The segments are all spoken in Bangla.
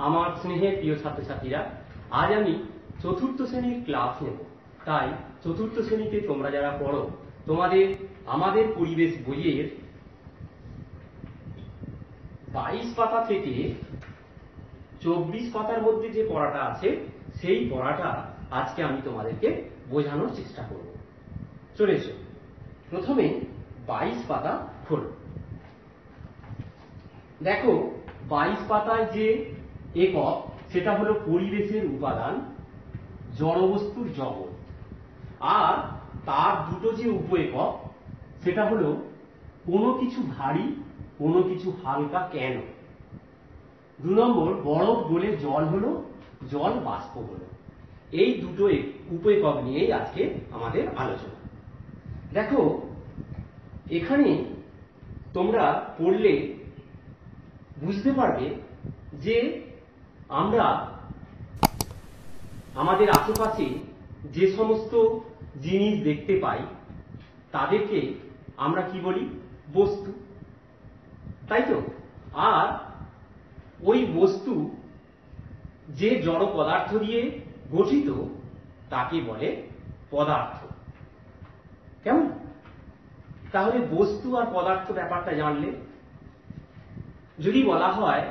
আমার স্নেহের প্রিয় ছাত্রছাত্রীরা, আজ আমি চতুর্থ শ্রেণীর ক্লাস নেব। তাই চতুর্থ শ্রেণীতে তোমরা যারা পড়ো, তোমাদের আমাদের পরিবেশ বইয়ের 22 পাতা থেকে 24 পাতার মধ্যে যে পড়াটা আছে, সেই পড়াটা আজকে আমি তোমাদেরকে বোঝানোর চেষ্টা করব। চলে এসো, প্রথমে 22 পাতা খোলো। দেখো, 22 পাতায় যে একক, সেটা হলো পরিবেশের উপাদান, জড়বস্তুর জগৎ। আর তার দুটো যে উপ একক, সেটা হলো কোনো কিছু ভারী, কোনো কিছু হালকা কেন। 2 নম্বর, বরফ গলে জল হলো, জল বাষ্প হলো। এই দুটো উপ একক নিয়েই আজকে আমাদের আলোচনা। দেখো, এখানে তোমরা পড়লে বুঝতে পারবে যে আমরা আমাদের আশেপাশে যে সমস্ত জিনিস দেখতে পাই, তাদেরকে আমরা কি বলি? বস্তু, তাই তো? আর ওই বস্তু যে জড় পদার্থ দিয়ে গঠিত, তাকে বলে পদার্থ। কেমন? তাহলে বস্তু আর পদার্থ ব্যাপারটা জানলে, যদি বলা হয়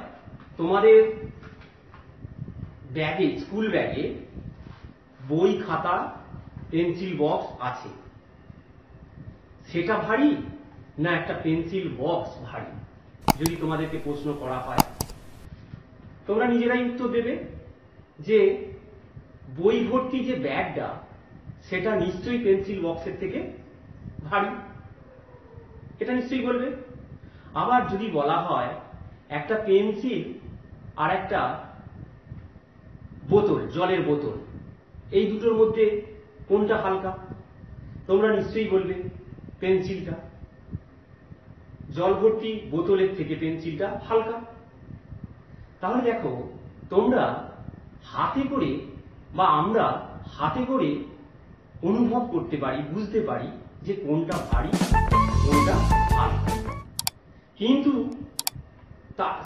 তোমাদের ব্যাগে, স্কুল ব্যাগে বই, খাতা, পেন্সিল বক্স আছে, সেটা ভারী না একটা পেন্সিল বক্স ভারী? যদি তোমাদেরকে প্রশ্ন করা হয়, তোমরা নিজেরাই উত্তর দেবে যে বই ভর্তি যে ব্যাগটা, সেটা নিশ্চয়ই পেন্সিল বক্সের থেকে ভারী, এটা নিশ্চয়ই বলবে। আবার যদি বলা হয় একটা পেন্সিল আর একটা বোতল, জলের বোতল, এই দুটোর মধ্যে কোনটা হালকা? তোমরা নিশ্চয়ই বলবে পেন্সিলটা। জল ভর্তি বোতলের থেকে পেন্সিলটা হালকা। তাহলে দেখো, তোমরা হাতে করে বা আমরা হাতে করে অনুভব করতে পারি, বুঝতে পারি যে কোনটা ভারী, কোনটা হালকা। কিন্তু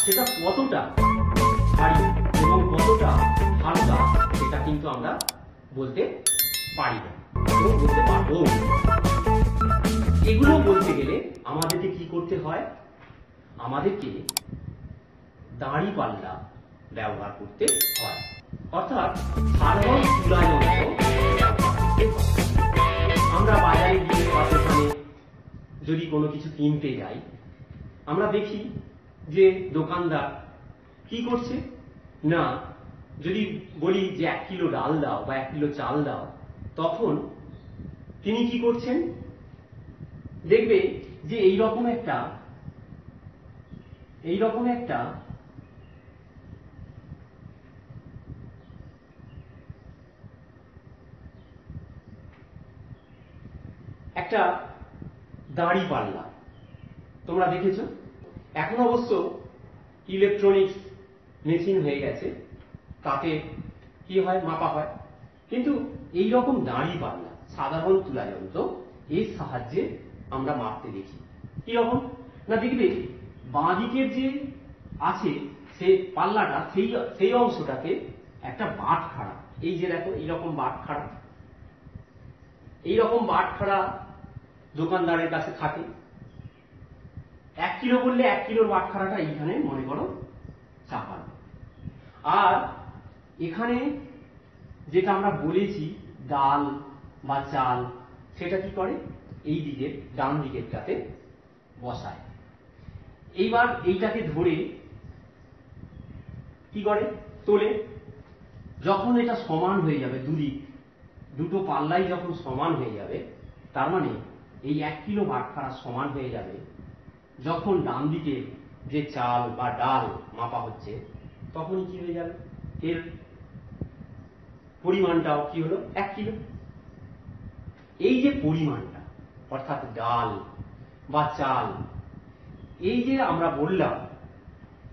সেটা কতটা ভারী এবং কতটা হালকা, সেটা কিন্তু আমরা বলতে পারি না এবং বলতে পারবো। এগুলো বলতে গেলে আমাদেরকে কি করতে হয়? আমাদেরকে দাঁড়িপাল্লা ব্যবহার করতে হয়, অর্থাৎ সাধারণ তুলা যন্ত্র ব্যবহার করতে হয়। আমরা বাজারে গিয়ে বা দোকানে যদি কোনো কিছু কিনতে যাই, আমরা দেখি যে দোকানদার কি করছে না, যদি বলি যে 1 কিলো ডাল দাও বা 1 কিলো চাল দাও, তখন তিনি কি করছেন? দেখবে যে এইরকম একটা দাঁড়িপাল্লা তোমরা দেখেছো। এখন অবশ্য ইলেকট্রনিক্স মেশিন হয়ে গেছে, তাতে কি হয়? মাপা হয়। কিন্তু এই রকম দাঁড়িপাল্লা, সাধারণ তুলা যন্ত্র, এর সাহায্যে আমরা মাপতে দেখি। কি রকম না, দেখবে বাঁ দিকের যে আছে সেই পাল্লাটা, সেই অংশটাকে একটা বাট খাড়া, এই যে দেখো এইরকম বাট খাড়া, এইরকম বাট খাড়া দোকানদারের কাছে থাকে। 1 কিলো বললে 1 কিলোর বাট খাড়াটা এইখানে মনে করো চাপানো। আর এখানে যেটা আমরা বলেছি ডাল বা চাল, সেটা কি করে? এই দিকের ডান দিকেরটাতে বসায়। এইবার এইটাকে ধরে কি করে? তোলে। যখন এটা সমান হয়ে যাবে, দুটো পাল্লাই যখন সমান হয়ে যাবে, তার মানে এই 1 কিলো বাটখারা সমান হয়ে যাবে। যখন ডান দিকে যে চাল বা ডাল মাপা হচ্ছে, তখনই কি হয়ে যাবে? এর পরিমাণটাও কি হলো? 1 কিলো। এই যে পরিমাণটা, অর্থাৎ ডাল বা চাল, এই যে আমরা বললাম,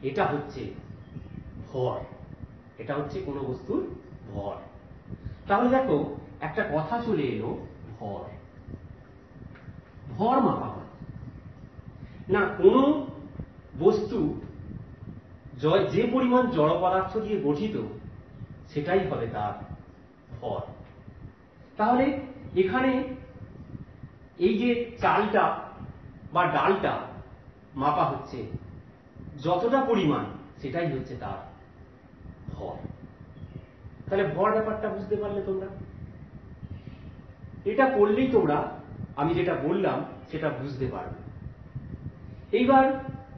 এটা হচ্ছে ভর, এটা হচ্ছে কোনো বস্তুর ভর। তাহলে দেখো, একটা কথা চলে এলো, ভর। ভর মাপা হয় না, কোনো বস্তু যে পরিমাণ জড় পদার্থ দিয়ে গঠিত সেটাই হবে তার ভর। তাহলে এখানে এই যে চালটা বা ডালটা মাপা হচ্ছে, যতটা পরিমাণ সেটাই হচ্ছে তার ভর। তাহলে ভর ব্যাপারটা বুঝতে পারলে তোমরা? এটা পড়লেই তোমরা আমি যেটা বললাম সেটা বুঝতে পারবে। এইবার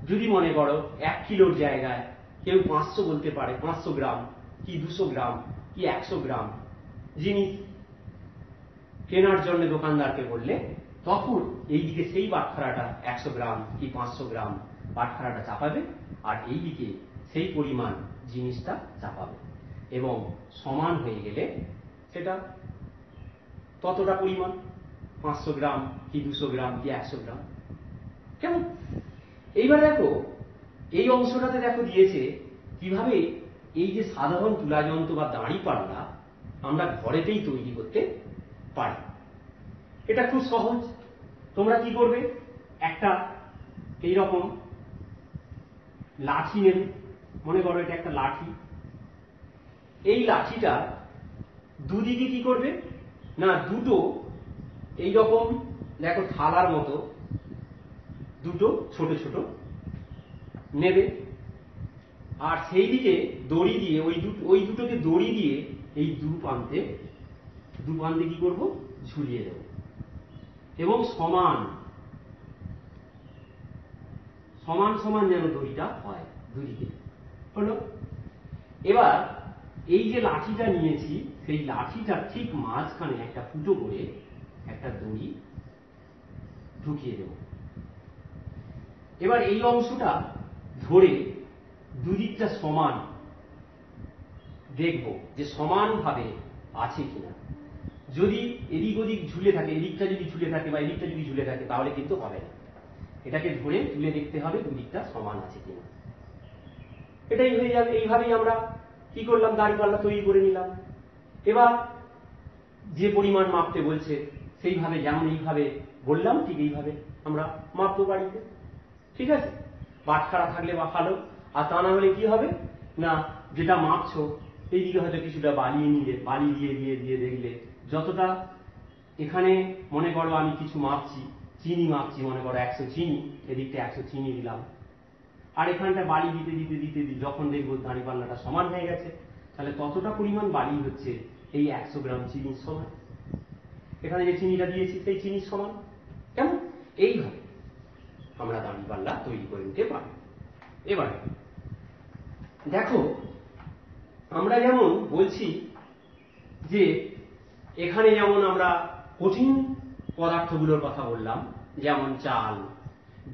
যদি মনে করো 1 কিলোর জায়গায় কেউ 500 বলতে পারে, 500 গ্রাম কি 200 গ্রাম কি 100 গ্রাম জিনিস কেনার জন্য দোকানদারকে বললে, তখন এইদিকে সেই বাটখারাটা 100 গ্রাম কি 500 গ্রাম বাটখারাটা চাপাবে, আর এইদিকে সেই পরিমাণ জিনিসটা চাপাবে, এবং সমান হয়ে গেলে সেটা ততটা পরিমাণ 500 গ্রাম কি 200 গ্রাম কি 100 গ্রাম। কেমন? এইবার দেখো এই অংশটাতে দেখো দিয়েছে কিভাবে এই যে সাধারণ তুলা যন্ত্র বা দাঁড়িপাল্লা আমরা ঘরেতেই তৈরি করতে পারি। এটা খুব সহজ। তোমরা কি করবে, একটা এইরকম লাঠি নেবে, মনে করো এটা একটা লাঠি। এই লাঠিটা দুদিকে কি করবে না, দুটো এইরকম দেখো থালার মতো দুটো ছোট ছোট নেবে, আর সেই দিকে দড়ি দিয়ে ওই দুটোকে দড়ি দিয়ে এই দু প্রান্তে কি করব, ঝুলিয়ে দেব, এবং সমান সমান যেন দড়িটা হয় দুদিকে। হলো? এবার এই যে লাঠিটা নিয়েছি সেই লাঠিটার ঠিক মাঝখানে একটা ফুটো করে একটা দড়ি ঢুকিয়ে দেব। এবার এই অংশটা ধরে দুদিকটা সমান দেখব যে সমানভাবে আছে কিনা। যদি এদিক ওদিক ঝুলে থাকে, এদিকটা যদি ঝুলে থাকে বা এদিকটা যদি ঝুলে থাকে তাহলে কিন্তু হবে না। এটাকে ধরে তুলে দেখতে হবে দুদিকটা সমান আছে কিনা। এটাই হয়ে যাবে। এইভাবেই আমরা কি করলাম, দাঁড়িপাল্লা তৈরি করে নিলাম। এবার যে পরিমাণ মাপতে বলছে সেইভাবে, যেমন এইভাবে বললাম ঠিক এইভাবে আমরা মাপবো বাড়িতে। ঠিক আছে? বাটখারা থাকলে বা ভালো, আর তা না হলে কি হবে না, যেটা মাপছো এইদিকে হয়তো কিছুটা বালি নিলে, বালি দিয়ে দেখলে যতটা এখানে মনে করো আমি কিছু মাপছি, চিনি মাপছি, মনে করো 100 চিনি, এদিকটা 100 চিনি দিলাম, আর এখানটা বালি দিতে যখন দেখবো দাঁড়িপাল্লাটা সমান হয়ে গেছে, তাহলে ততটা পরিমাণ বালি হচ্ছে এই 100 গ্রাম চিনির সমান। এখানে যে চিনিটা দিয়েছি সেই চিনির সমান। কেমন? এইভাবে আমরা দাঁড়িপাল্লা তৈরি করে নিতে পারি। এবার দেখো আমরা যেমন বলছি যে এখানে যেমন আমরা কঠিন পদার্থগুলোর কথা বললাম, যেমন চাল,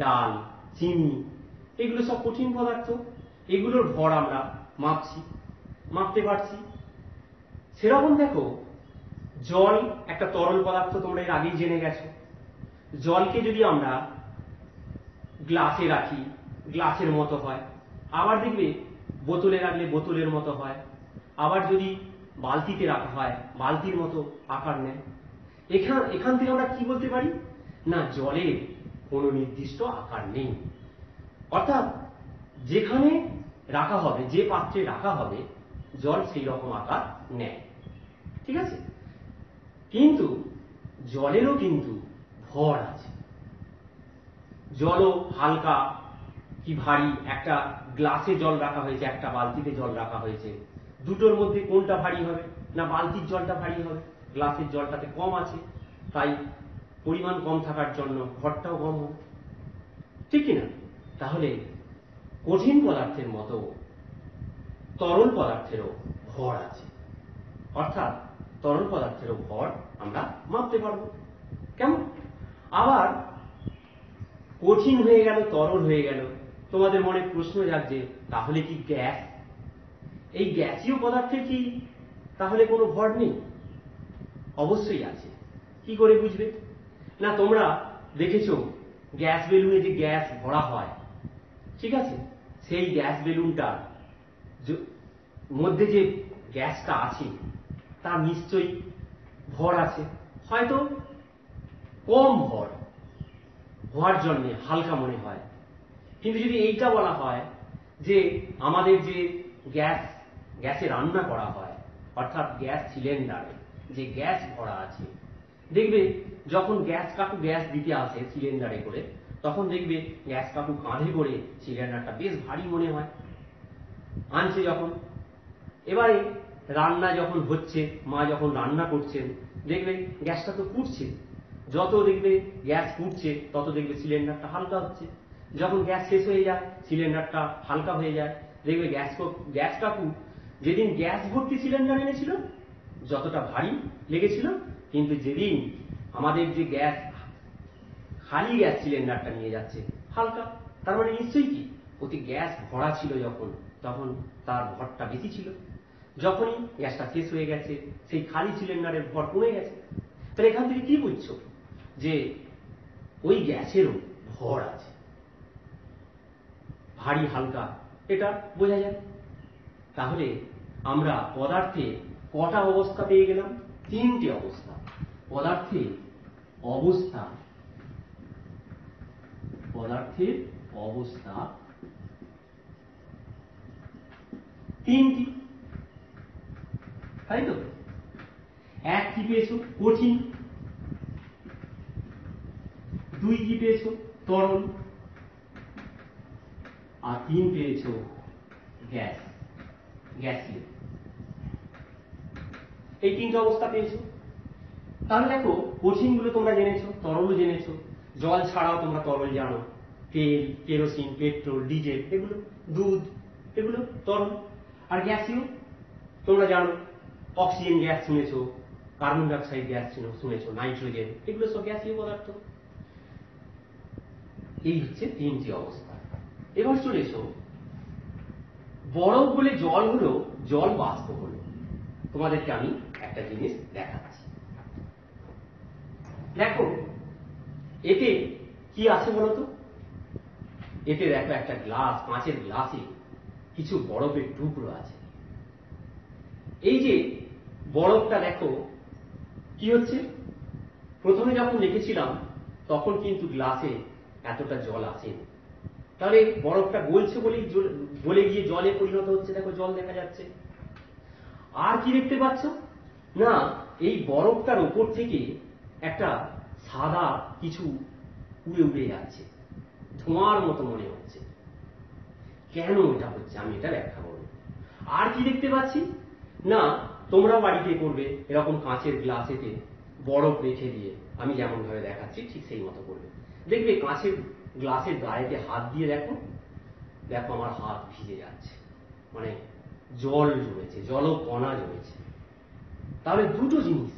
ডাল, চিনি, এগুলো সব কঠিন পদার্থ, এগুলোর ভর আমরা মাপতে পারছি। সেরকম দেখো জল একটা তরল পদার্থ, তোমরা এর আগেই জেনে গেছো। জলকে যদি আমরা গ্লাসে রাখি গ্লাসের মতো হয়, আবার দেখবে বোতলে রাখলে বোতলের মতো হয়, আবার যদি বালতিতে রাখা হয় বালতির মতো আকার নেয়। এখান থেকে আমরা কি বলতে পারি না, জলের কোনো নির্দিষ্ট আকার নেই। অর্থাৎ যেখানে রাখা হবে, যে পাত্রে রাখা হবে, জল সেই রকম আকার নেয়। ঠিক আছে? কিন্তু জলেরও কিন্তু ভর আছে। জলও হালকা কি ভারী, একটা গ্লাসে জল রাখা হয়েছে, একটা বালতিতে জল রাখা হয়েছে, দুটোর মধ্যে কোনটা ভারী হবে না, বালতির জলটা ভারী হবে। গ্লাসের জলটাতে কম আছে, তাই পরিমাণ কম থাকার জন্য ভরটাও কম হবে। ঠিক কিনা? তাহলে কঠিন পদার্থের মতো তরল পদার্থেরও ভর আছে, অর্থাৎ তরল পদার্থেরও ভর আমরা মাপতে পারবো। কেমন? আবার কঠিন হয়ে গেল, তরল হয়ে গেল, তোমাদের মনে প্রশ্ন জাগছে, তাহলে কি গ্যাস, এই গ্যাসীয় পদার্থের কি তাহলে কোনো ভর নেই? অবশ্যই আছে। কি করে বুঝবে না, তোমরা দেখেছো গ্যাস বেলুনে যে গ্যাস ভরা হয়, ঠিক আছে, সেই গ্যাস বেলুনটার মধ্যে যে গ্যাসটা আছে তার নিশ্চয়ই ভর আছে, হয়তো কম ভর হওয়ার জন্য হালকা মনে হয়। কিন্তু যদি এইটা বলা হয় যে আমাদের যে গ্যাসে রান্না করা হয়, অর্থাৎ গ্যাস সিলিন্ডারে যে গ্যাস ভরা আছে, দেখবে যখন গ্যাস কাকু গ্যাস দিতে আসে সিলিন্ডারে করে, তখন দেখবে গ্যাস কাকু কাঁধে করে সিলিন্ডারটা বেশ ভারী মনে হয় আনছে যখন। এবারে রান্না যখন হচ্ছে, মা যখন রান্না করছেন, দেখবে গ্যাসটা তো ফুটছে, যত দেখবে গ্যাস ফুটছে তত দেখবে সিলিন্ডারটা হালকা হচ্ছে। যখন গ্যাস শেষ হয়ে যায় সিলিন্ডারটা হালকা হয়ে যায়। দেখবে গ্যাস কাকু যেদিন গ্যাস ভর্তি সিলিন্ডার এনেছিল যতটা ভারী লেগেছিল, কিন্তু যেদিন আমাদের যে খালি গ্যাস সিলিন্ডারটা নিয়ে যাচ্ছে হালকা, তার মানে নিশ্চয়ই কি অতি গ্যাস ভরা ছিল তখন তার ভরটা বেশি ছিল। যখনই গ্যাসটা শেষ হয়ে গেছে সেই খালি সিলিন্ডারের ভর কমে গেছে। তাহলে এখান থেকে কি বুঝছো? যে ওই গ্যাসেরও ভর আছে, ভারী হালকা, এটা বোঝা যায়। তাহলে আমরা পদার্থে কটা অবস্থা পেয়ে গেলাম? তিনটে অবস্থা। পদার্থের অবস্থা তিনটি, তাই তো? এক কি পেয়েছো? কঠিন। দুই কি পেয়েছো? তরল। আর তিন পেয়েছো গ্যাসীয়। এই তিনটা অবস্থা পেয়েছো। তাহলে দেখো, কঠিন গুলো তোমরা জেনেছো, তরলও জেনেছো, জল ছাড়াও তোমরা তরল জানো, তেল, কেরোসিন, পেট্রোল, ডিজেল, এগুলো, দুধ, এগুলো তরল। আর গ্যাসীয় তোমরা জানো, অক্সিজেন গ্যাস শুনেছো, কার্বন ডাইঅক্সাইড গ্যাস শুনেছো, নাইট্রোজেন, এগুলো সব গ্যাসীয় পদার্থ। এই হচ্ছে তিনটি অবস্থা। এবার চলে এসো, বরফ বলে জল হলো, জল বাষ্প হলো। তোমাদেরকে আমি একটা জিনিস দেখাচ্ছি। দেখো এতে কি আছে বলতো? এতে দেখো একটা গ্লাস, কাঁচের গ্লাসে কিছু বরফের টুকরো আছে। এই যে বরফটা দেখো কি হচ্ছে, প্রথমে যখন রেখেছিলাম তখন কিন্তু গ্লাসে এতটা জল আসেনি। তাহলে বরফটা গলছে বলেই গলে গিয়ে জলে পরিণত হচ্ছে। দেখো জল দেখা যাচ্ছে। আর কি দেখতে পাচ্ছ না, এই বরফটার উপর থেকে একটা সাদা কিছু উড়ে উড়ে যাচ্ছে, ধোঁয়ার মতো মনে হচ্ছে। কেন এটা হচ্ছে আমি এটা ব্যাখ্যা করব। আর কি দেখতে পাচ্ছি না, তোমরা বাড়িতে করবে এরকম কাঁচের গ্লাসেতে বরফ রেখে দিয়ে, আমি যেমন ভাবে দেখাচ্ছি ঠিক সেই মতো করবে। দেখবে কাঁচের গ্লাসের গায়েতে হাত দিয়ে দেখো, দেখো আমার হাত ভিজে যাচ্ছে, মানে জল জমেছে, জলকণা জমেছে। তাহলে দুটো জিনিস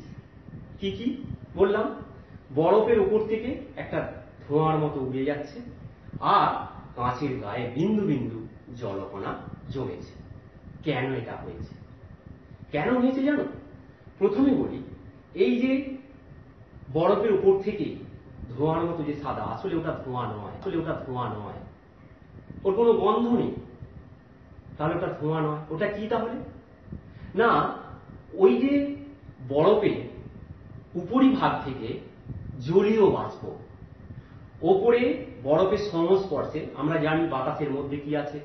কি কি বললাম, বরফের উপর থেকে একটা ধোঁয়ার মতো উড়ে যাচ্ছে, আর কাঁচের গায়ে বিন্দু বিন্দু জলকণা জমেছে। কেন এটা হয়েছে? কেন হয়েছে জানো? প্রথমে বলি, এই যে বরফের উপর থেকে ধোঁয়ার মতো যে সাদা, আসলে ওটা ধোঁয়া নয়, ওর কোনো গন্ধ নেই, তাহলে ওটা ধোঁয়া নয়। ওটা কি তাহলে? না, ওই যে বরফের উপরিভাগ থেকে জলীয় বাষ্প, ওপরে বরফের সংস্পর্শে, আমরা জানি বাতাসের মধ্যে কি আছে,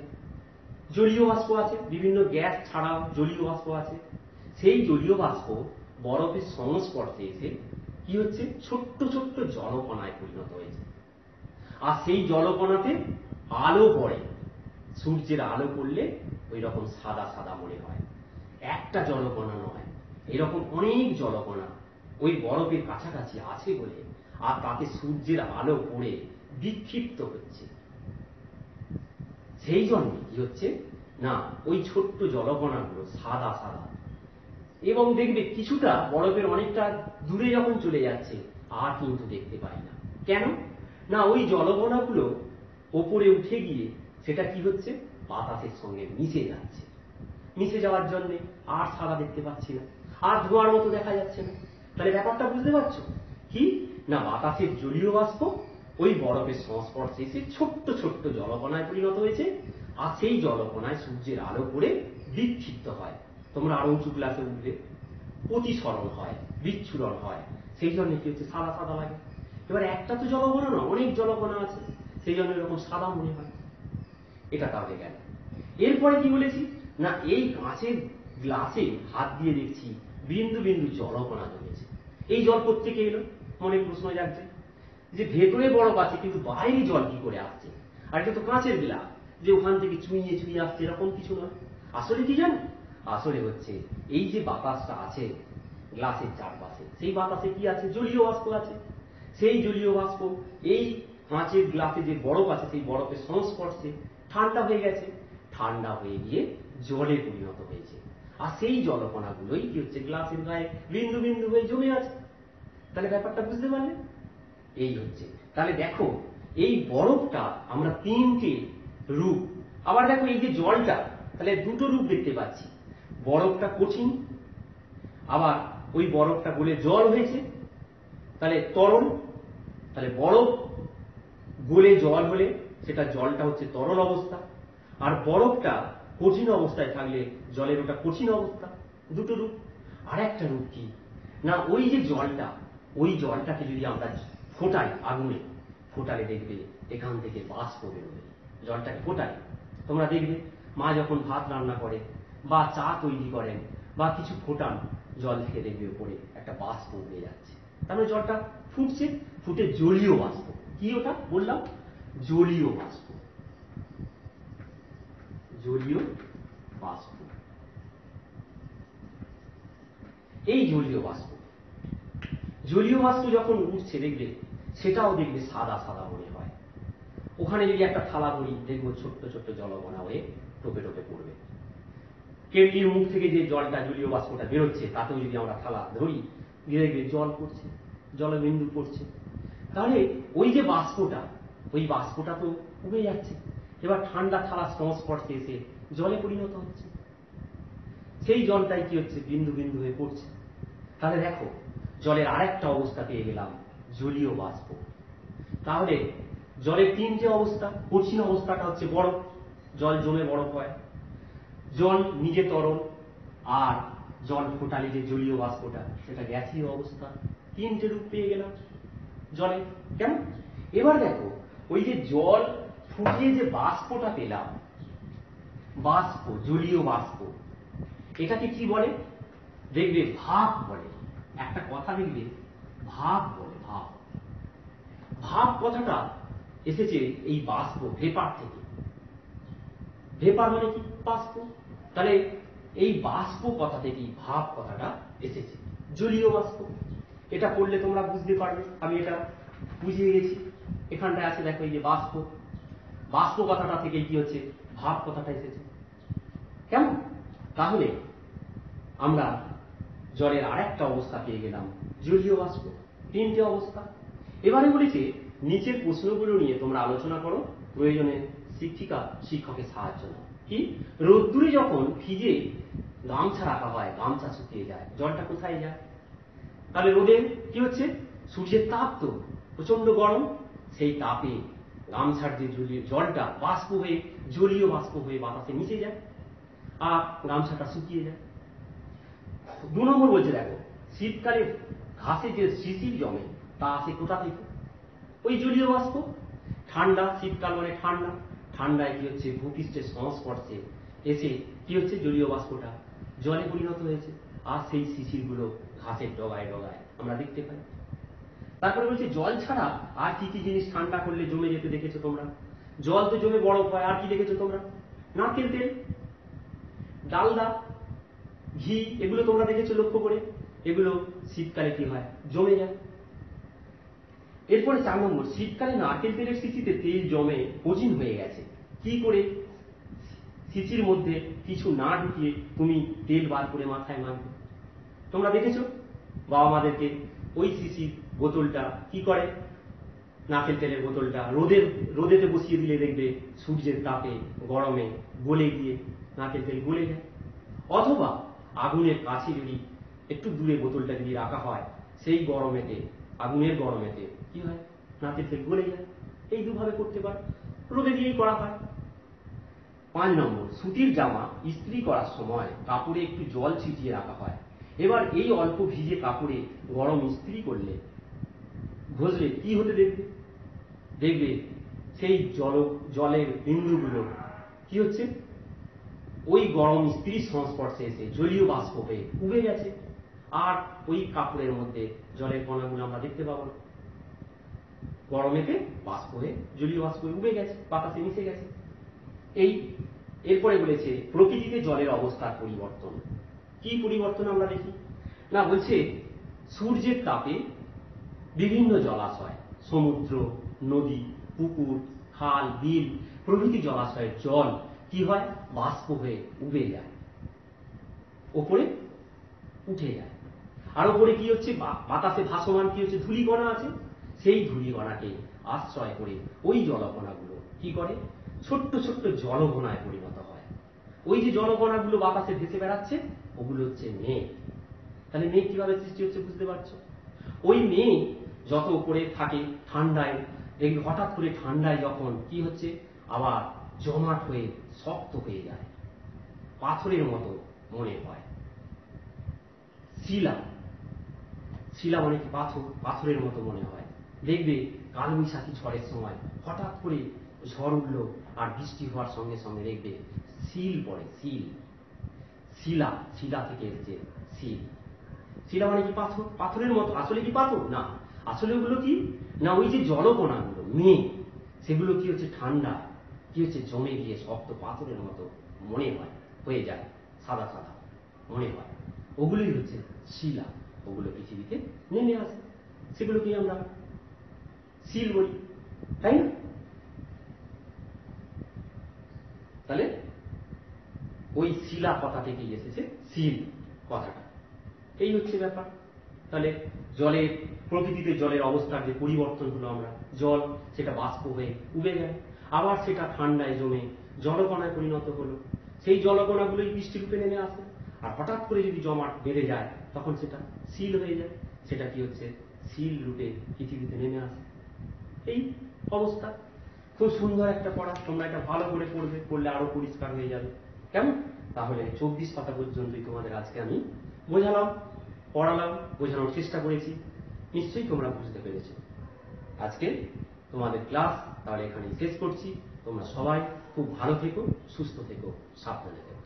জলীয় বাষ্প আছে, বিভিন্ন গ্যাস ছাড়াও জলীয় বাষ্প আছে। সেই জলীয় বাষ্প বরফের সংস্পর্শে এসে কি হচ্ছে, ছোট্ট ছোট্ট জলকণায় পরিণত হয়েছে। আর সেই জলকণাতে আলো পড়ে, সূর্যের আলো পড়লে ওই রকম সাদা সাদা মনে হয়। একটা জলকণা নয়, এরকম অনেক জলকণা ওই বরফের কাছাকাছি আছে বলে, আর তাতে সূর্যের আলো পড়ে বিক্ষিপ্ত হচ্ছে। সেই জন্য কি হচ্ছে না, ওই ছোট্ট জলকণাগুলো সাদা সাদা, এবং দেখবে কিছুটা বরফের অনেকটা দূরে যখন চলে যাচ্ছে আর কিন্তু দেখতে পাই না। কেন না, ওই জলকণাগুলো ওপরে উঠে গিয়ে সেটা কি হচ্ছে, বাতাসের সঙ্গে মিশে যাচ্ছে। মিশে যাওয়ার জন্য আর সাদা দেখতে পাচ্ছি না, আর ধোঁয়ার মতো দেখা যাচ্ছে না। তাহলে ব্যাপারটা বুঝতে পারছো কি না, বাতাসের জলীয় বাষ্প ওই বরফের সংস্পর্শে এসে ছোট্ট ছোট্ট জলকণায় পরিণত হয়েছে, আর সেই জলকণায় সূর্যের আলো পড়ে বিক্ষিপ্ত হয়। তোমরা আরো উঁচু ক্লাসে উঠবে, প্রতিসরণ হয়, বিচ্ছুরণ হয়, সেই জন্য কি হচ্ছে, সাদা সাদা লাগে। এবার একটা তো জলকণা না, অনেক জলকণা আছে, সেই জন্য এরকম সাদা মনে হয়। এটা তাহলে গেল। এরপরে কি বলেছি না এই কাঁচের গ্লাসে হাত দিয়ে দেখছি বিন্দু বিন্দু জলকণা জমেছে। এই জল কোত্থেকে এলো? মনে প্রশ্ন জাগছে যে ভেতরে বরফ আছে কিন্তু বাইরে জল কি করে আসছে? আর এটা তো কাঁচের গ্লাস যে ওখান থেকে চুইয়ে চুইয়ে আসছে, এরকম কিছু নয়। আসলে কি জানো? আসলে হচ্ছে এই যে বাতাসটা আছে গ্লাসের চারপাশে, সেই বাতাসে কি আছে? জলীয় বাষ্প আছে। সেই জলীয় বাষ্প এই কাঁচের গ্লাসে যে বরফ আছে সেই বরফের সংস্পর্শে ঠান্ডা হয়ে গেছে, ঠান্ডা হয়ে গিয়ে জলে পরিণত হয়েছে। আর সেই জলকণাগুলোই কি হচ্ছে গ্লাসের গায়ে বিন্দু বিন্দু হয়ে জমে আছে। তাহলে ব্যাপারটা বুঝতে পারলে? এই হচ্ছে। তাহলে দেখো এই বরফটা আমরা তিনটে রূপ, আবার দেখো এই যে জলটা, তাহলে দুটো রূপ দেখতে পাচ্ছি। বরফটা কঠিন, আবার ওই বরফটা গলে জল হয়েছে, তাহলে তরল। তাহলে বরফ গলে জল হলে সেটা জলটা হচ্ছে তরল অবস্থা, আর বরফটা কঠিন অবস্থায় থাকলে জলের ওটা কঠিন অবস্থা। দুটো রূপ। আর একটা রূপ কি না ওই যে জলটা, ওই জলটাকে যদি আমরা ফোটাই আগুনে, ফোটালে দেখবে এখান থেকে বাষ্প বেরোবে। জলটাকে ফোটাই, তোমরা দেখবে মা যখন ভাত রান্না করে বা চা তৈরি করেন বা কিছু ফোটান, জল থেকে দেখবে উপরে একটা বাষ্প উড়ে যাচ্ছে। তাহলে জলটা ফুটছে, ফুটে জলীয় বাষ্প। কি ওটা বললাম? জলীয় বাষ্প। জলীয় বাষ্প। এই জলীয় বাষ্প, জলীয় বাষ্প যখন উঠছে দেখবে সেটাও দেখবে সাদা সাদা মনে হয়। ওখানে যদি একটা থালা ধরি দেখবো ছোট্ট ছোট্ট জলকণা হয়ে টোপে টোপে পড়বে। কেটলির মুখ থেকে যে জলটা জলীয় বাষ্পটা বেরোচ্ছে তাতেও যদি আমরা থালা ধরি দেখবে জল পড়ছে, জলবিন্দু পড়ছে। তাহলে ওই যে বাষ্পটা, ওই বাষ্পটা তো উড়ে যাচ্ছে, এবার ঠান্ডা থালার সংস্পর্শে এসে জলে পরিণত হচ্ছে। সেই জলটাই কি হচ্ছে বিন্দু বিন্দু হয়ে পড়ছে। তাহলে দেখো জলের আরেকটা অবস্থা পেয়ে গেলাম, জলীয় বাষ্প। তাহলে জলের তিনটে অবস্থা। কঠিন অবস্থাটা হচ্ছে বরফ, জল জমে বরফ হয়। জল নিজে তরল, আর জল ফোটালে যে জলীয় বাষ্পটা সেটা গ্যাসীয় অবস্থা। তিনটে রূপ পেয়ে গেলাম জলে। কেমন? এবার দেখো ওই যে জল ফুটিয়ে যে বাষ্পটা পেলাম, বাষ্প, জলীয় বাষ্প, এটাকে কি বলে? দেখবে ভাপ বলে। একটা কথা দেখবে ভাপ বলে। ভাপ, ভাপ কথাটা এসেছে এই বাষ্প, ভেপার থেকে। ভেপার মানে কি? বাষ্প। তাহলে এই বাষ্প কথা থেকেই ভাপ কথাটা এসেছে, জলীয় বাষ্প। এটা পড়লে তোমরা বুঝতে পারবে, আমি এটা বুঝিয়ে গেছি। এখানটায় আছে দেখো এই যে বাষ্প, বাষ্প কথাটা থেকেই কি হচ্ছে ভাব কথাটা এসেছে। কেমন? তাহলে আমরা জলের আরেকটা অবস্থা পেয়ে গেলাম, জলীয় বাষ্প। তিনটে অবস্থা। এবারে বলেছে নিচের প্রশ্নগুলো নিয়ে তোমরা আলোচনা করো, প্রয়োজনে শিক্ষিকা শিক্ষকের সাহায্য নাও। কি? রোদ্দুরে যখন ভিজে গামছা রাখা হয়, গামছা শুকিয়ে যায়, জলটা কোথায় যায়? তাহলে রোদে কি হচ্ছে? সূর্যের তাপ তো প্রচন্ড গরম, সেই তাপে গামছার যে জলটা বাষ্প হয়ে জলীয় বাষ্প হয়ে বাতাসে মিশে যায় আর গামছাটা শুকিয়ে যায়। 2 নম্বর বলছে দেখো শীতকালে ঘাসে যে শিশির জমে তা আসে কোথা থেকে? ওই জলীয় বাষ্প। ঠান্ডা, শীতকাল মানে ঠান্ডা, ঠান্ডায় কি হচ্ছে ভূপৃষ্ঠের সংস্পর্শে এসে কি হচ্ছে জলীয় বাষ্পটা জলে পরিণত হয়েছে, আর সেই শিশিরগুলো ঘাসের ডগায় ডগায় আমরা দেখতে পাই। তারপরে বলছে জল ছাড়া আর কি কি জিনিস ঠান্ডা করলে জমে যেতে দেখেছো তোমরা? জল তো জমে বরফ হয়, আর কি দেখেছো তোমরা? নারকেল তেল, ডালদা, ঘি, এগুলো তোমরা দেখেছো লক্ষ্য করে? এগুলো শীতকালে কি হয়? জমে যায়। এরপরে 4 নম্বর, শীতকালে নারকেল তেলের শিশিতে তেল জমে মজিন হয়ে গেছে, কি করে? শিশির মধ্যে কিছু না ঢুকিয়ে তুমি তেল বার করে মাথায় মাখবে। তোমরা দেখেছো বাবা মাদেরকে ওই শিশির বোতলটা কি করে? নারকেল তেলের বোতলটা রোদেতে বসিয়ে দিলে দেখবে সূর্যের তাপে গরমে গলে গিয়ে নারকেল তেল গলে যায়। অথবা আগুনের কাছে যদি একটু দূরে বোতলটা যদি রাখা হয়, সেই গরমেতে, আগুনের গরমেতে কি হয়? নারকেল তেল গলে যায়। এই দুভাবে করতে পারে, রোদে দিয়েই করা হয়। 5 নম্বর, সুতির জামা ইস্ত্রি করার সময় কাপড়ে একটু জল ছিটিয়ে রাখা হয়। এবার এই অল্প ভিজে কাপড়ে গরম ইস্ত্রি করলে ঘষলে কি হতে দেখবে? দেখবে সেই জলের বিন্দুগুলো কি হচ্ছে? ওই গরম স্ত্রীর সংস্পর্শে এসে জলীয় বাষ্প হয়ে উবে গেছে, আর ওই কাপড়ের মধ্যে জলের কণাগুলো আমরা দেখতে পাবো না। গরমেতে বাষ্প হয়ে জলীয় বাষ্প হয়ে উবে গেছে, বাতাসে মিশে গেছে। এরপরে বলেছে প্রকৃতিতে জলের অবস্থার পরিবর্তন। কি পরিবর্তন আমরা দেখি না, বলছে সূর্যের তাপে বিভিন্ন জলাশয়, সমুদ্র, নদী, পুকুর, খাল, বিল প্রভৃতি জলাশয়ের জল কি হয়, বাষ্প হয়ে উবে যায়, ওপরে উঠে যায়। আর ওপরে কি হচ্ছে, বাতাসে ভাসমান কি হচ্ছে, ধূলিকণা আছে। সেই ধূলিকণাকে আশ্রয় করে ওই জলকণাগুলো কি করে, ছোট্ট ছোট্ট জলকণায় পরিণত হয়। ওই যে জলকণাগুলো বাতাসে ভেসে বেড়াচ্ছে, ওগুলো হচ্ছে মেঘ। তাহলে মেঘ কিভাবে সৃষ্টি হচ্ছে বুঝতে পারছো? ওই মেঘ যত উপরে থাকে ঠান্ডায়, এই হঠাৎ করে ঠান্ডায় যখন কি হচ্ছে, আবার জমাট হয়ে শক্ত হয়ে যায়, পাথরের মতো মনে হয়। শিলা, শিলা মানে কি, পাথর, পাথরের মতো মনে হয়। দেখবে কালবৈশাখী ঝড়ের সময় হঠাৎ করে ঝড় উঠলো আর বৃষ্টি হওয়ার সঙ্গে সঙ্গে দেখবে শিল পড়ে, শিল, শিলা, শিলা থেকে এসছে শিল। শিলা মানে কি, পাথর, পাথরের মতো। আসলে কি পাথর না, আসলে ওগুলো কি না, ওই যে জলকণাগুলো মেঘ, সেগুলো কি হচ্ছে, ঠান্ডা কি হচ্ছে, জমে গিয়ে শক্ত পাথরের মতো মনে হয়, হয়ে যায়, সাদা সাদা মনে হয়, ওগুলোই হচ্ছে শিলা। ওগুলো পৃথিবীতে নেমে আসে, সেগুলোকে আমরা শিল বলি, তাই না? তাহলে ওই শিলা কথা থেকেই এসেছে শিল কথাটা। এই হচ্ছে ব্যাপার। তাহলে জলের, প্রকৃতিতে জলের অবস্থার যে পরিবর্তন হলো, আমরা জল সেটা বাষ্প হয়ে উবে গেল, আবার সেটা ঠান্ডায় জমে জলকণায় পরিণত হলো। সেই জলকণাগুলোই বৃষ্টির রূপে নেমে আসে, আর হঠাৎ করে যদি জমাট বেড়ে যায় তখন সেটা শিল হয়ে যায়। সেটা কি হচ্ছে, শিল রূপে পৃথিবীতে নেমে আসে। এই অবস্থা। খুব সুন্দর একটা পড়া, তোমরা এটা ভালো করে পড়বে, পড়লে আরো পরিষ্কার হয়ে যাবে। কেমন? তাহলে 24 পাতা পর্যন্তই তোমাদের আজকে আমি বোঝালাম, পড়ালাম, বোঝানোর চেষ্টা করেছি। নিশ্চয়ই তোমরা বুঝতে পেরেছো। আজকে তোমাদের ক্লাস তাহলে এখানেই শেষ করছি। তোমরা সবাই খুব ভালো থেকো, সুস্থ থেকো, সাবধানে থেকো।